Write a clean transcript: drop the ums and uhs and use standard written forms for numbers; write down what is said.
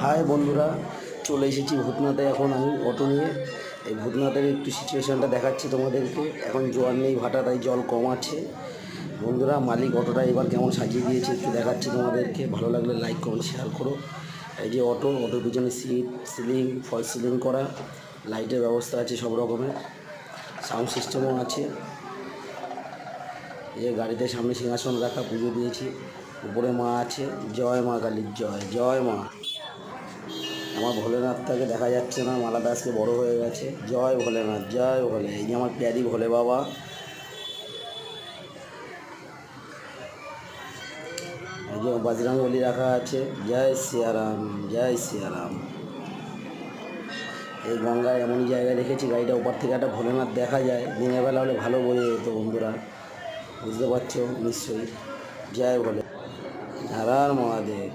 High বন্ধুরা, চলে এসেছি ভূতনাথে। এখন আমি অটো নিয়ে এই ভূতনাথের একটু সিচুয়েশানটা দেখাচ্ছি তোমাদেরকে। এখন জোয়ার নেই, ভাটা, তাই জল কম আছে। বন্ধুরা, মালিক অটোটা এবার কেমন সাজিয়ে দিয়েছে একটু দেখাচ্ছি তোমাদেরকে। ভালো লাগলে লাইক কমেন্ট শেয়ার করো। এই যে অটোর পিছনে সিট, সিলিং, ফল সিলিং করা, লাইটের ব্যবস্থা আছে সব রকমের, সাউন্ড সিস্টেমও আছে। এই যে গাড়িতে সামনে সিংহাসন রাখা, পুজো দিয়েছি। উপরে মা আছে। জয় মা কালীর জয়, জয় মা। আমার ভোলেনাথটাকে দেখা যাচ্ছে না, মালাটা আজকে বড় হয়ে গেছে। জয় ভোলেনাথ, জয় ভোলে। এই যে আমার প্যারি ভোলে বাবা। এই যে বজরংবলী রাখা আছে। জয় সিয়ারাম, জয় সিয়ারাম। এই গঙ্গায় এমনই জায়গায় রেখেছি, গাড়িটা ওপার থেকে একটা ভোলেনাথ দেখা যায়। দিনের বেলা হলে ভালো বোঝা যেত বন্ধুরা, বুঝতে পারছো নিশ্চয়ই। জয় ভোলে, হর হর মহাদেব।